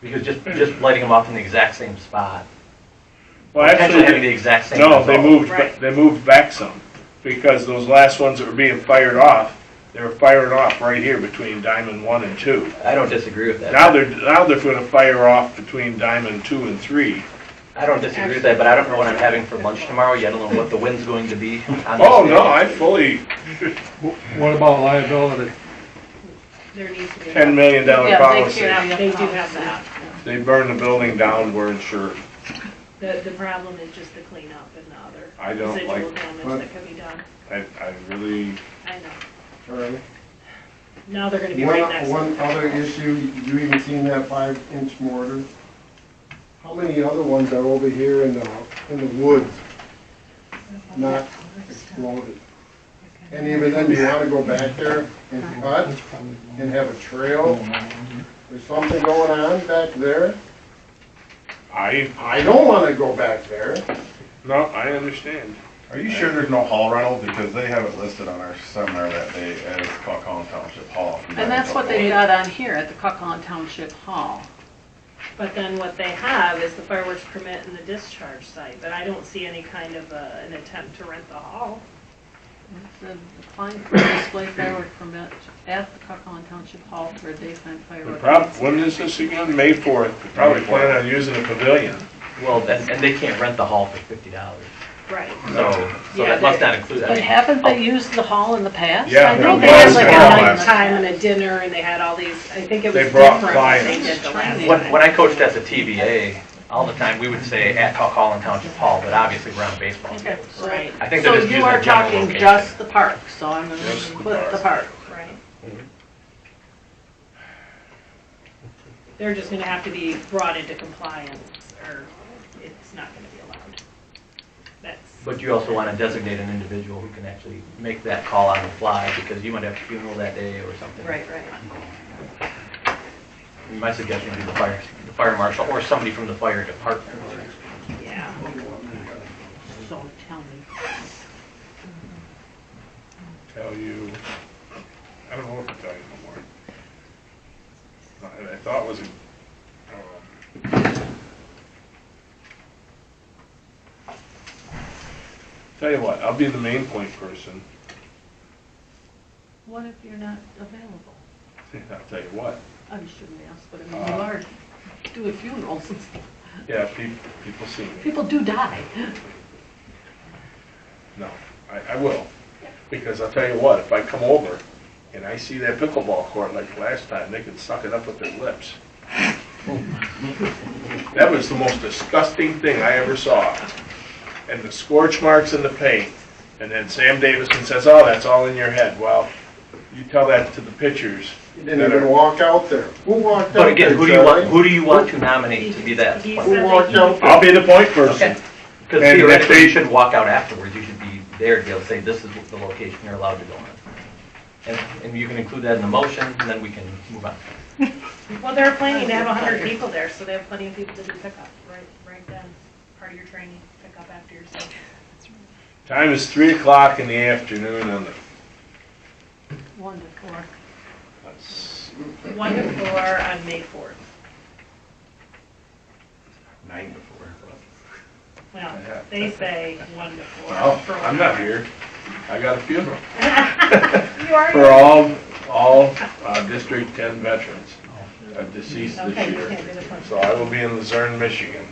Because just lighting them off in the exact same spot. Well, Potentially having the actually, exact same no, they result. moved back some, because those last ones that were being fired off, they were firing off right here between Diamond 1 and 2. I don't disagree with that. Now they're going to fire off between Diamond 2 and 3. I don't disagree with that, but I don't know what I'm having for lunch tomorrow yet. I don't know what the wind's going to be. On Oh, this no, day. I fully, What about liability? There needs to be. $10 million policy. They do have that. They burn the building down, we're insured. The problem is just the cleanup and the other I don't residual like- damage that could be done. I really, I know. Charlie? Now they're gonna be right next to One other issue, you even seen that 5-inch mortar? How many other ones are over here in the woods, not exploded? And even then, do you wanna go back there and cut and have a trail? There's something going on back there? I don't wanna go back there. no, I understand. Are you sure there's no hall rental? Because they have it listed on our seminar that day as Caucon Township Hall. And that's what they got on here at the Caucon Township Hall. But then what they have is the fireworks permit and the discharge site, but I don't see any kind of an attempt to rent the hall. The applying for a display firework permit at the Caucon Township Hall for a daytime The firework. problem, when is this again? May 4th. They probably plan on using the pavilion. Well, and they can't rent the hall for $50. Right. So Yeah, that must not include that. But haven't they used the hall in the past? Yeah, I they think they brought had like a clients. nighttime and a dinner and they had all these, I think it was They different brought than they clients. did the last When- time. When I coached as a TBA, all the time, we would say at Caucon Township Hall, but obviously we're on baseball Okay, fields. so, Right, I think they're so just you using are a general talking location. just the park, so I'm gonna Just the put park. the park. right. They're just gonna have to be brought into compliance or it's not gonna be allowed. That's, But you also want to designate an individual who can actually make that call on the fly, because you might have a funeral that day or something. right. My suggestion would be the fire marshal, or somebody from the fire department. Yeah. So tell me. Tell you, I don't know what to tell you no more. I thought it was tell you what, I'll be the main point person. What if you're not available? I'll tell you what. I shouldn't ask, but I mean, you are doing funerals and stuff. Yeah, people see me. People do die. No, I will. Because I'll tell you what, if I come over and I see that pickleball court like last time, they can suck it up with their lips. That was the most disgusting thing I ever saw. And the scorch marks in the paint. And then Sam Davison says, oh, that's all in your head. Well, you tell that to the pitchers. You didn't even walk out there. Who walked out But there, again, who do you want to nominate to be that? He Because said Who that walked he- out there? I'll be the point person. And if theoretically, they- you should walk out afterwards. You should be there to be able to say, this is the location you're allowed to go on. And you can include that in the motion, and then we can move on. Well, they're planning to have 100 people there, so they have plenty of people to do pickup, right then. Part of your training, pick up after your session. Time is 3 o'clock in the afternoon on the, 1 to 4. that's 1 to 4 on May 4th. 9 to 4. Well, they say 1 to 4. well, for I'm not here. I got a funeral. You are? For all District 10 veterans, deceased this Okay, you year. can't do the punch. So I will be in Luzerne, Michigan,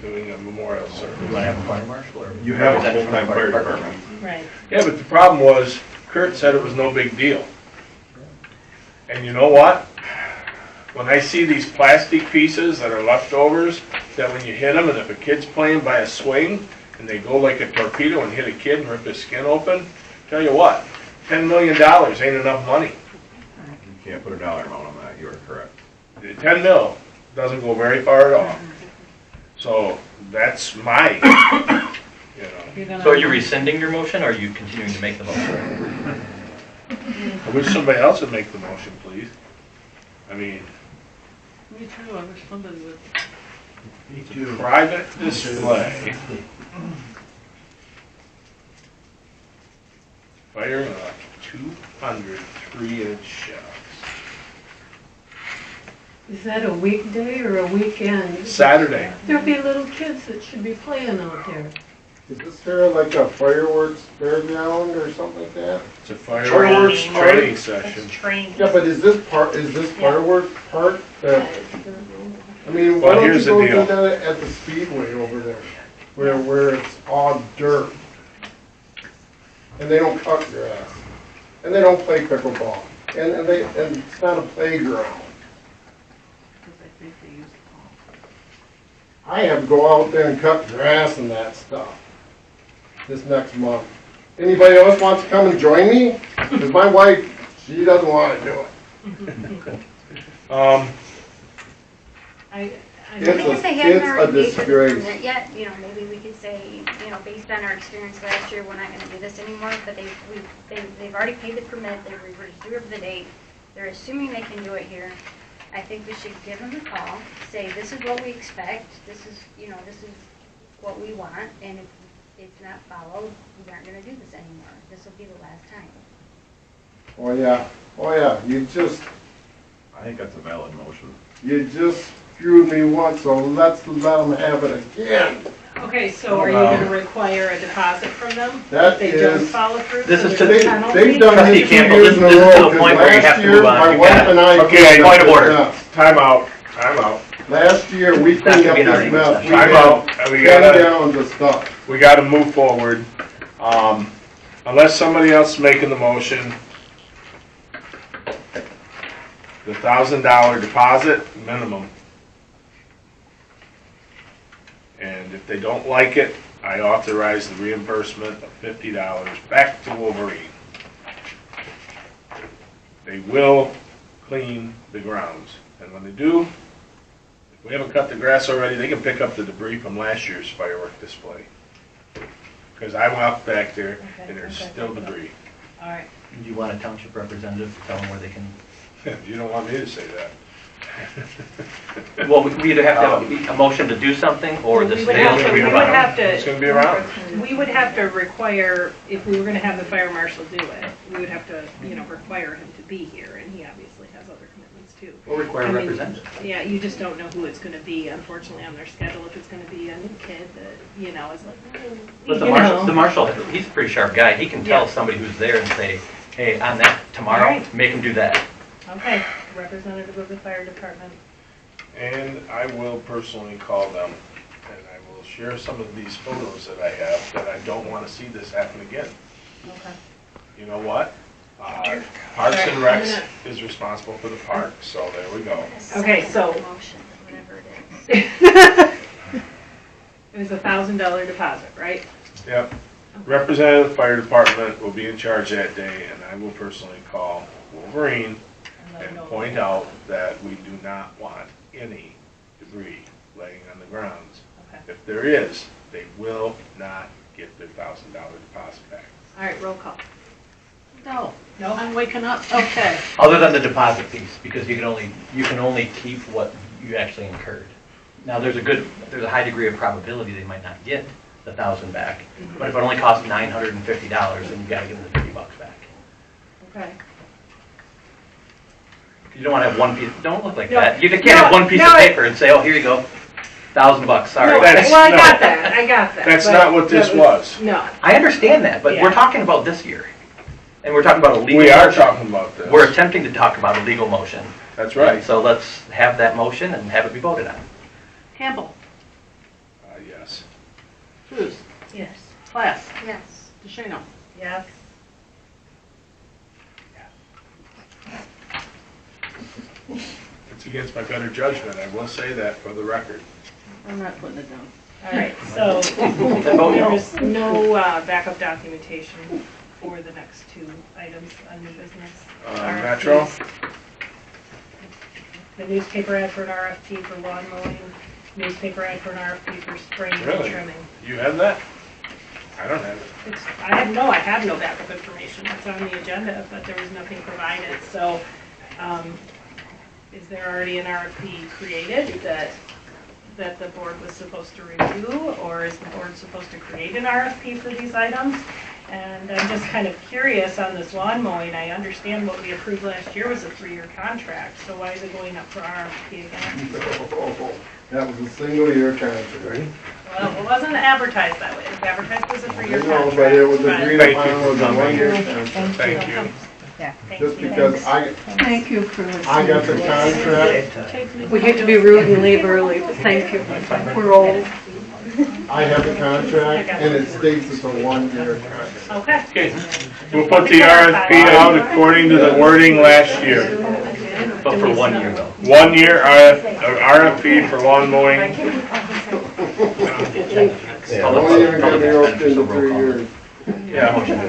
doing a memorial You service. want to have a fire marshal, or? You have a representative from the full-time fire department. Right. Yeah, but the problem was, Kurt said it was no big deal. And you know what? When I see these plastic pieces that are leftovers, that when you hit them, and if a kid's playing by a swing, and they go like a torpedo and hit a kid and rip his skin open, tell you what, $10 million ain't enough money. You can't put a dollar amount on that, you are correct. 10 mil doesn't go very far at all. So that's my, you know. You're gonna- So are you rescinding your motion, or are you continuing to make the motion? I wish somebody else would make the motion, please. I mean, Me too, I wish somebody would. private display. Firing off 200 3-inch shells. Is that a weekday or a weekend? Saturday. There'll be little kids that should be playing out there. Is this here like a fireworks fairground or something like that? It's a fireworks Training. training It's session. training. Yeah, but is this fireworks part that, I mean, Well, why don't you here's the go deal. do that at the speedway over there? Where it's all dirt. And they don't cut grass. And they don't play pickleball. And it's not a playground. Because I think they use the pole. I have to go out there and cut grass and that stuff this next month. Anybody else wants to come and join me? Because my wife, she doesn't want to do it. I It's don't a- know. If they haven't it's a already paid for the disgrace. permit yet, maybe we could say, based on our experience last year, we're not gonna do this anymore, but they've already paid the permit, they reserved the date, they're assuming they can do it here. I think we should give them a call, say, this is what we expect, this is what we want, and if it's not followed, we aren't gonna do this anymore. This will be the last time. Oh, yeah, you just I think that's a valid motion. screwed me once, so let's let them have it again. Okay, so are you gonna require a deposit from them? That If they don't is- follow through? This so is there's to- a penalty? They've done Trustee this 2 Campbell, years in a this is row, to the 'cause point where you have last to year, move on. my You wife gotta- and I Okay, cleaned up point of this order. mess. Time out. Last year, we That cleaned should up be an this argument mess. session. We Time had out. We cut gotta, down the stuff. we gotta move forward. Unless somebody else is making the motion, the $1,000 deposit minimum. And if they don't like it, I authorize the reimbursement of $50 back to Wolverine. They will clean the grounds, and when they do, if we haven't cut the grass already, they can pick up the debris from last year's firework display. Because I walked back there, and there's Okay. still debris. All right. Do you want a township representative to tell them where they can? You don't want me to say that. Well, we either have to have a motion to do something, or the We would sales have will be to- we would around. have to- It's gonna be around. We would have to require, if we were gonna have the fire marshal do it, we would have to, require him to be here, and he obviously has other commitments too. We'll require a I mean, representative. Yeah, you just don't know who it's gonna be, unfortunately, on their schedule, if it's gonna be a new kid that, is like, But the you marshal, know. the marshal, he's a pretty sharp guy. He can tell Yeah. somebody who's there and say, hey, on that tomorrow, Alright. make him do that. Okay, representative of the fire department. And I will personally call them, and I will share some of these photos that I have, that I don't want to see this happen again. Okay. You know what? Parks and Alright, I'm Recs gonna- is responsible for the park, so there we go. Okay, Second so- Motion, whatever it is. It was $1,000 deposit, right? Yep. Representative of the fire department will be in charge that day, and I will personally call Wolverine and point out that we do not want any debris laying on the grounds. Okay. If there is, they will not get their $1,000 deposit back. All right, roll call. No, No? I'm waking up. Okay. Other than the deposit piece, because you can only keep what you actually incurred. Now, there's a high degree of probability they might not get the 1,000 back, but if it only costs $950, then you gotta give them the $50 back. Okay. You don't wanna have one piece, don't look like No, that. You can't have no, one piece no, of paper and say, oh, here you go, $1,000, sorry. No, That's- well, I no. got that. That's but not what this that was. No. I understand that, but we're Yeah. talking about this year. And we're talking about a legal We are motion. talking about this. We're attempting to talk about a legal motion. That's right. And so let's have that motion and have it be voted on. Campbell, Yes. Cruz, Yes. Class, Yes. DeShano. Yes. It's against my better judgment, I will say that for the record. I'm not putting it down. All right, so Then vote no. there's no backup documentation for the next two items on new business. Metro? RFPs. The newspaper ad for an RFP for lawn mowing, newspaper ad for an RFP for spraying and Really? trimming. You have that? I don't have it. I have no backup information. It's on the agenda, but there was nothing provided. So, is there already an RFP created that the board was supposed to review? Or is the board supposed to create an RFP for these items? And I'm just kind of curious on this lawn mowing. I understand what we approved last year was a 3-year contract, so why is it going up for RFP again? That was a single year contract. Well, it wasn't advertised that way. It was advertised as a 3-year No, contract. but it was but- agreed Thank upon you. was a 1-year contract. Thank you. Thank Just you. because Thank you for listening. I got the contract, We hate to be rude and leave early, but thank you. We're old. I have the contract, and it states it's a 1-year contract. Okay. Okay, we'll put the RFP out according to the wording last year. But for 1 year though. 1 year RFP for lawn mowing. Don't even get me roped into 3 years. Yeah, Motion to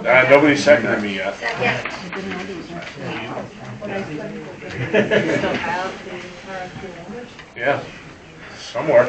that. nobody seconded me yet. Second. Yeah, somewhere.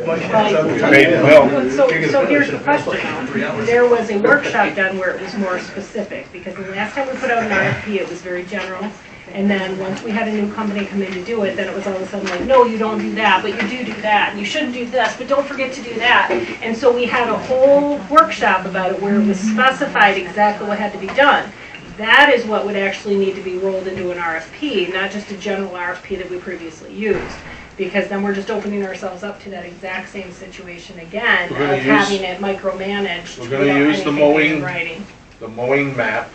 Well, Made it well. So here's the question. There was a workshop done where it was more specific, because the last time we put out an RFP, it was very general. And then once we had a new company come in to do it, then it was all of a sudden like, no, you don't do that, but you do that, and you shouldn't do this, but don't forget to do that. And so we had a whole workshop about it where it was specified exactly what had to be done. That is what would actually need to be rolled into an RFP, not just a general RFP that we previously used. Because then we're just opening ourselves up to that exact same situation again, We're gonna of use- having it micromanaged. We're gonna without use the anything in mowing- writing. The mowing map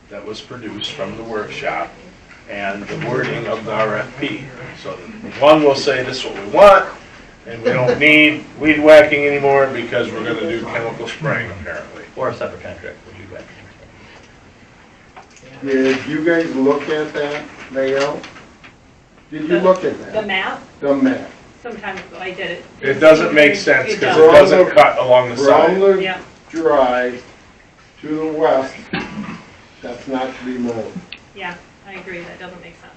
that was produced from the workshop and the wording of the RFP. So one will say this is what we want, and we don't need weed whacking anymore because we're gonna do chemical spraying apparently. Or a separate contract for you guys. Did you guys look at that layout? Did you look at The that? map, The map. some time ago, I did it. It doesn't make sense It because it doesn't. doesn't cut along the From side. the Yeah, drive to the west, that's not to be mowed. yeah, I agree, that doesn't make sense.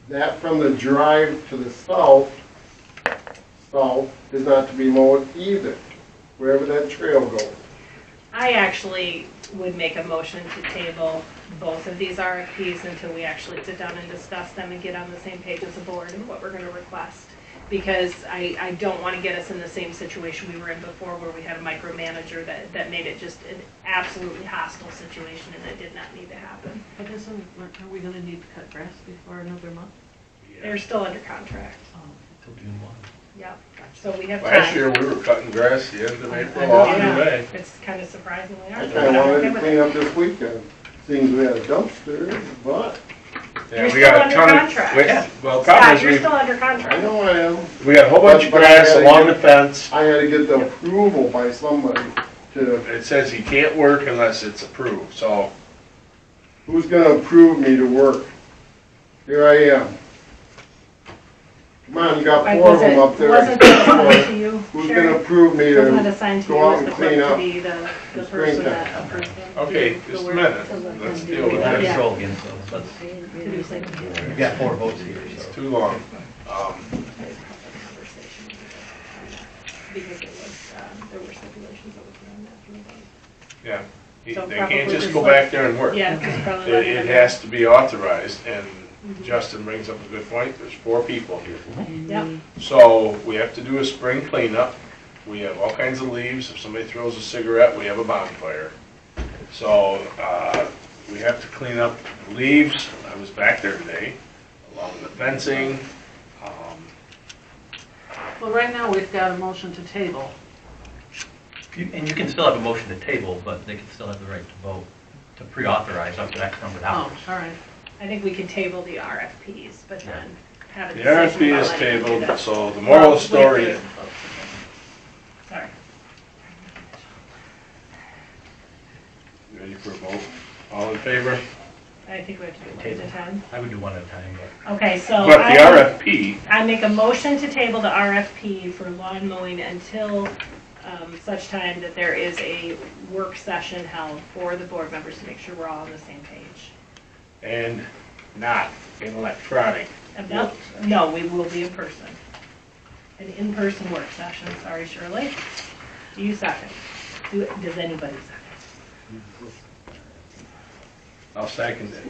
That from the drive to the south is not to be mowed either, wherever that trail goes. I actually would make a motion to table both of these RFPs until we actually sit down and discuss them and get on the same page as a board and what we're gonna request. Because I don't wanna get us in the same situation we were in before where we had a micromanager that made it just an absolutely hostile situation and it did not need to happen. But are we gonna need to cut grass before another month? They're still under contract, Till June 1. yep, so we have time. Last year, we were cutting grass the end of I April, know, all the yeah. way. It's kinda surprisingly I hard. kinda wanted to clean up this weekend, seems we had a dumpster, but Yeah, You're we still got a under ton of. contract. Well, the problem Scott, is you're we still under I contract. know I am. we got a whole bunch of But I grass had to along the get- fence. I had to get the approval by somebody to, It says he can't work unless it's approved, so. who's gonna approve me to work? Here I am. Come on, you got Like, 4 of was them it, up there. wasn't that assigned to you, Who's Sherry? gonna approve me Wasn't that to assigned to go you out as and the clean clerk to up? be the the person that springtime? approves them? Okay, Do the just a work minute. to let Let's them deal do with it. We're this. gonna Yeah. scroll again, so let's, To do site plan. we've got 4 votes here, so. Too long. Because it was, there were stipulations that were put on that from the board. Yeah, So they can't probably just just go like- back there and work. Yeah, just probably. It let it them- has to be authorized, and Justin brings up a good point, there's 4 people here. Yep, So we have to do a spring cleanup. We have all kinds of leaves. If somebody throws a cigarette, we have a bonfire. So, we have to clean up leaves. I was back there today, along with the fencing. Well, right now, we've got a motion to table. And you can still have a motion to table, but they can still have the right to vote, to pre-authorize up to X number of Oh, hours. all right. I think we can table the RFPs, but then have a The decision RFP about is letting them do tabled, that. so the moral of the Well, story wait is, for- Sorry. you ready for a vote? All in favor? I think we have to do one at a time. I would do one at a time, but. Okay, so But the I RFP, make a motion to table the RFP for lawn mowing until such time that there is a work session held for the board members to make sure we're all on the same page. and not in electronic. No, we will be in person. An in-person work session, sorry Shirley. Do you second? Does anybody second? I'll second it.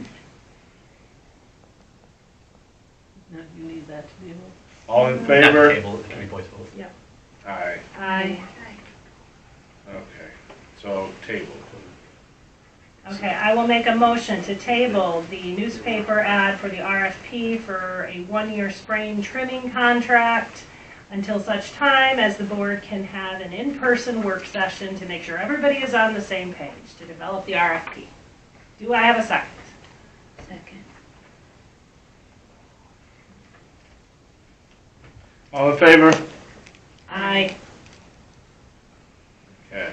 Now, you need that to be able. All in Not favor? table, it can be voice vote. Aye. Aye. So table. Okay, I will make a motion to table the newspaper ad for the RFP for a one-year spraying trimming contract until such time as the board can have an in-person work session to make sure everybody is on the same page to develop the RFP. Do I have a second? Second. All in favor? Aye. Okay.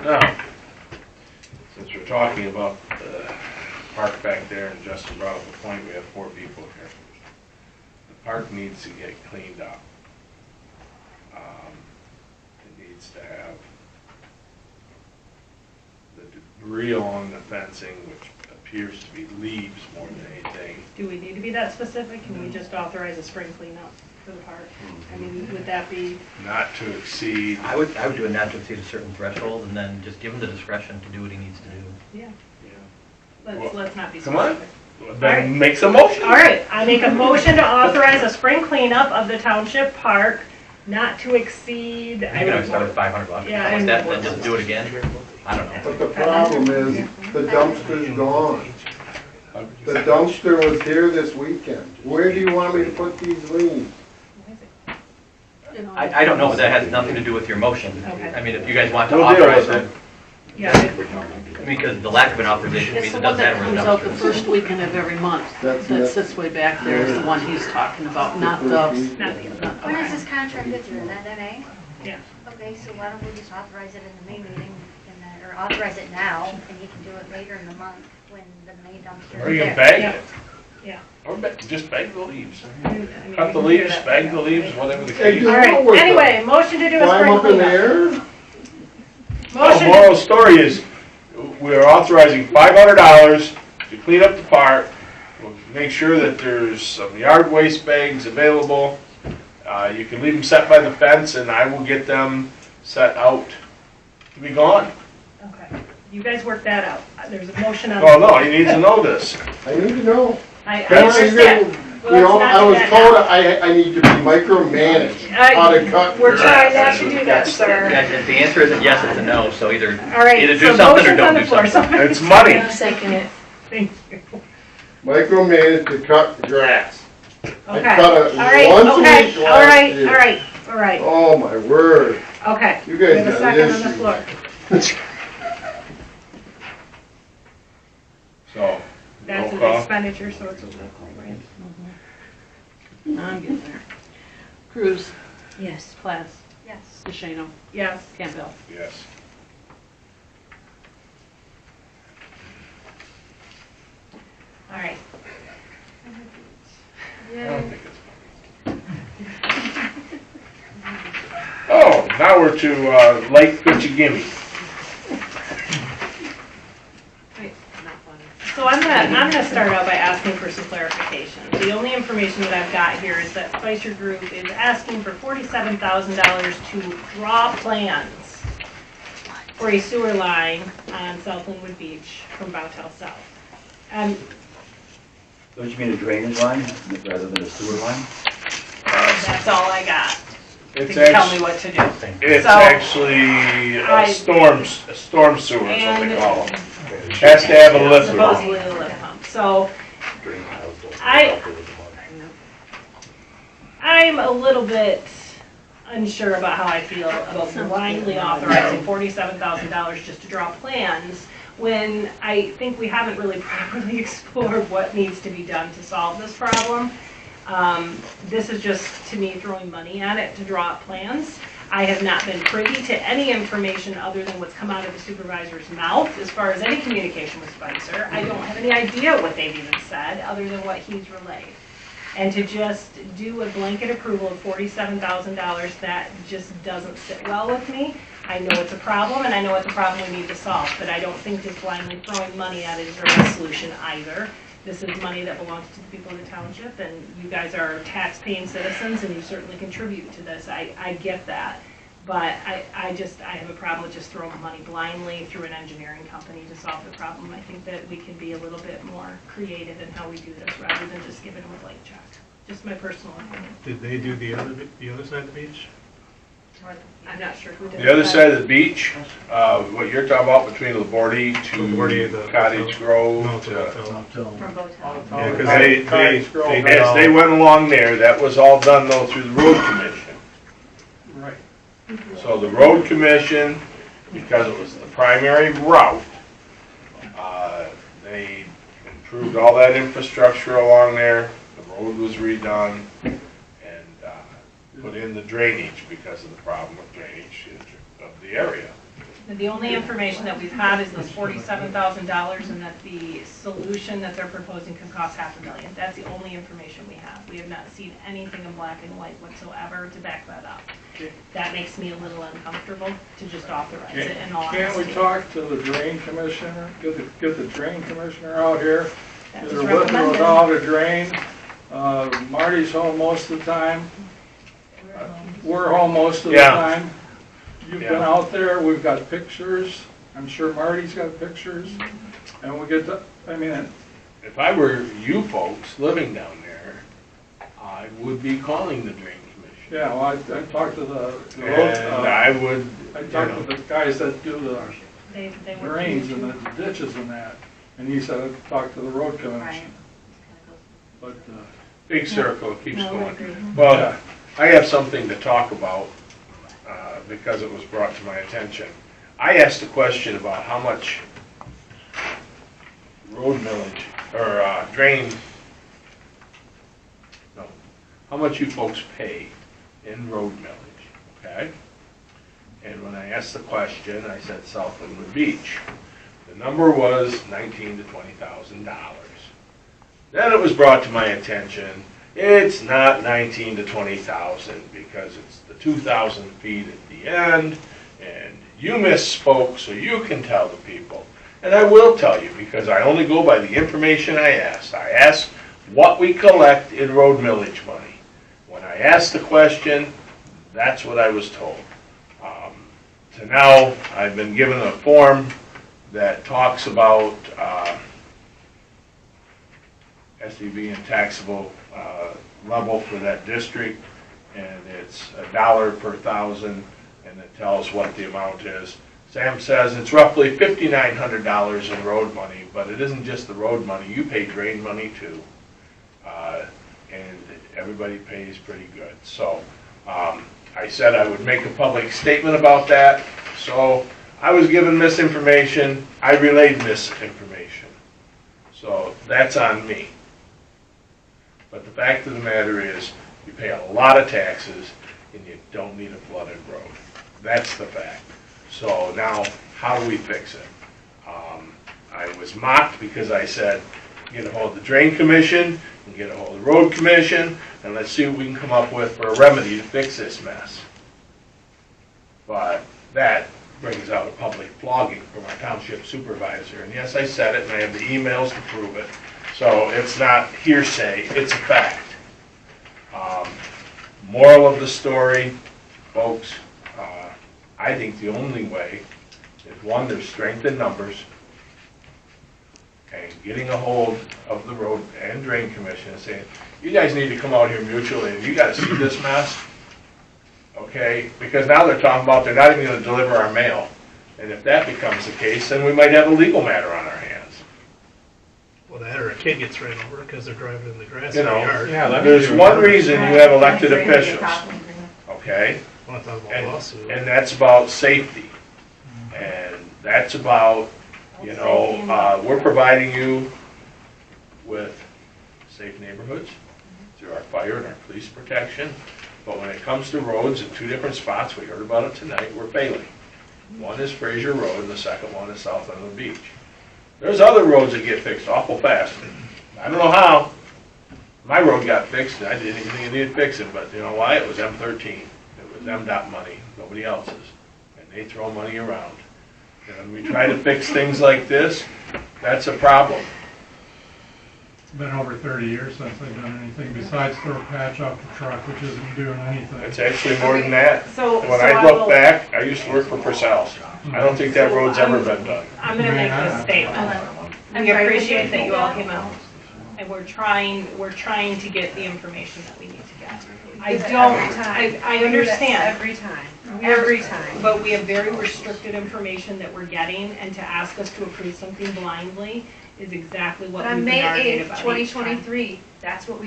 Now, since we're talking about the park back there, and Justin brought up a point, we have 4 people here. The park needs to get cleaned up. It needs to have the debris along the fencing, which appears to be leaves more than anything. Do we need to be that specific? Can we just authorize a spring cleanup for the park? I mean, would that be, Not to exceed, I would do it not to exceed a certain threshold, and then just give him the discretion to do what he needs to do. yeah, Well, let's not be come on. specific. Then make some motion. All right, I make a motion to authorize a spring cleanup of the township park not to exceed. You can always start with $500, Yeah, like that, then just do it again. I don't know. But the problem is, the dumpster's gone. The dumpster was here this weekend. Where do you want me to put these leaves? I don't know, but that has nothing to do with your motion. Okay. I mean, if you guys want to We'll deal authorize with it, it. Yeah, I mean, because the lack of an authorization It's means the it one doesn't that matter where the comes out the dumpster is. first weekend of every month, That's that it. sits way back there is the one he's talking about, not the, not the other. When is this contract good through, that May? Yeah. Okay, so why don't we just authorize it in the May meeting, and then, or authorize it now, and you can do it later in the month when the May dumpster is Or you there. can bag Yeah. it. Yeah. Or just bag the leaves. I mean, Cut the we can do leaves, that. bag the leaves, whatever the Hey, case. you All know right, what the- anyway, motion to do a Climb spring up in the cleanup. air? The Motion, moral of the story is, we're authorizing $500 to clean up the park. We'll make sure that there's some yard waste bags available. You can leave them set by the fence, and I will get them set out to be gone. okay, you guys work that out. There's a motion on. Oh, no, he needs to know this. I need to know. I That's, understand. you Well, know, let's not I do was that told now. I need to be micromanaged, how to cut. We're trying grass. not to do that, sir. Yeah, if the answer isn't yes, it's a no, so either All right, do so something or motion's on don't the do floor. something. It's money. second it. Thank you. Micromanaged to cut the grass. I Okay, cut all it right, once a okay, week all last right, year. all right, all right, Oh, my word. okay. You We guys have a got second on the issues. floor. So, That's roll an call. expenditure, so it's a roll call, right? I'm getting there. Cruz, Yes. Class, Yes. DeShano, Yes. Campbell. Yes. All right. I don't think it's. Oh, now we're to Lake Pitchigimmy. So I'm gonna start out by asking for some clarification. The only information that I've got here is that Spicer Group is asking for $47,000 to draw plans for a sewer line on South Linwood Beach from Bowtel South. Don't you mean a drainage line rather than a sewer line? That's all I got. It's To tell me actually, what to do. it's So, actually I- a storm sewer, is what they And- call them. Has to have a lift pump. Supposedly a lift pump. So Drain tiles don't- I- I'm a little bit unsure about how I feel about blindly authorizing $47,000 just to draw plans when I think we haven't really properly explored what needs to be done to solve this problem. This is just, to me, throwing money at it to draw up plans. I have not been privy to any information other than what's come out of the supervisor's mouth as far as any communication with Spicer. I don't have any idea what they've even said, other than what he's relayed. And to just do a blanket approval of $47,000, that just doesn't sit well with me. I know it's a problem, and I know it's a problem we need to solve, but I don't think just blindly throwing money at it is the right solution either. This is money that belongs to the people of the township, and you guys are tax-paying citizens, and you certainly contribute to this. I get that. But I have a problem with just throwing money blindly through an engineering company to solve the problem. I think that we can be a little bit more creative in how we do this, rather than just giving them a blank check. Just my personal opinion. Did they do the other side of the beach? I'm not sure who did. The other that. side of the beach, what you're talking about between Labordi Labordi, to the Cottage Grove No, to. From Botown. Yeah, 'cause As they went along there, that was all done though through the road commission. Right. So the road commission, because it was the primary route, they improved all that infrastructure along there, the road was redone, and put in the drainage because of the problem with drainage of the area. The only information that we've had is this $47,000 and that the solution that they're proposing could cost $500,000. That's the only information we have. We have not seen anything in black and white whatsoever to back that up. That makes me a little uncomfortable to just authorize it in all honesty. Can't we talk to the drain commissioner, get the drain commissioner out here? That was Either with or recommended. without a drain. Marty's home most of the time. We're home most of the Yeah. time. You've been Yeah. out there, we've got pictures. I'm sure Marty's got pictures. And we get the, I mean, If I were you folks living down there, I would be calling the drain commission. yeah, well, I talked to the road, And I would, I you talked know, to the guys that do the They went drains through- and the ditches and that. And he said, I'd talk to the road Right. commission. But, big circle, it keeps No, I going. agree. Well, I have something to talk about, because it was brought to my attention. I asked a question about how much road millage, or how much you folks pay in road millage, okay? And when I asked the question, I said South Inwood Beach. The number was $19,000 to $20,000. Then it was brought to my attention, it's not 19 to 20,000 because it's the 2,000 feet at the end, and you misspoke, so you can tell the people. And I will tell you, because I only go by the information I asked. I asked what we collect in road millage money. When I asked the question, that's what I was told. So now, I've been given a form that talks about SUV and taxable level for that district, and it's $1 per thousand, and it tells what the amount is. Sam says it's roughly $5,900 in road money, but it isn't just the road money, you pay drain money too. And everybody pays pretty good. So I said I would make a public statement about that, so I was given misinformation, I relayed misinformation. So that's on me. But the fact of the matter is, you pay a lot of taxes and you don't need a flooded road. That's the fact. So now, how do we fix it? I was mocked because I said, get a hold of the drain commission and get a hold of the road commission, and let's see what we can come up with for a remedy to fix this mess. But that brings out a public flogging from our township supervisor. And yes, I said it, and I have the emails to prove it. So it's not hearsay, it's a fact. Moral of the story, folks, I think the only way is, one, there's strength in numbers, and getting a hold of the road and drain commission and saying, you guys need to come out here mutually, and you gotta see this mess, okay? Because now they're talking about they're not even gonna deliver our mail. And if that becomes the case, then we might have a legal matter on our hands. Well, that or a kid gets ran over because they're driving in the grass You in the know, yard. there's one reason you have elected officials, okay? Want to talk about And, lawsuit. and that's about safety. And that's about, you know, we're providing you with safe neighborhoods through our fire and our police protection. But when it comes to roads in two different spots, we heard about it tonight, we're failing. One is Fraser Road and the second one is South Inwood Beach. There's other roads that get fixed awful fast. I don't know how. My road got fixed, and I didn't even think it needed fixing, but you know why? It was M13. It was MDOT money, nobody else's. And they throw money around. And when we try to fix things like this, that's a problem. It's been over 30 years since I've done anything besides throw a patch off the truck, which isn't doing anything. It's actually more than that. So When I look back, I used to work for Purcell's. I don't think that road's ever been done. I'm gonna make this statement. We appreciate that you all came out. and we're trying to get the information that we need to get. I do that don't, every time. I We do that understand. Every time. Every time. But we have very restricted information that we're getting, and to ask us to approve something blindly is exactly what But on we've May been arguing 8th, about each time. 2023, that's what we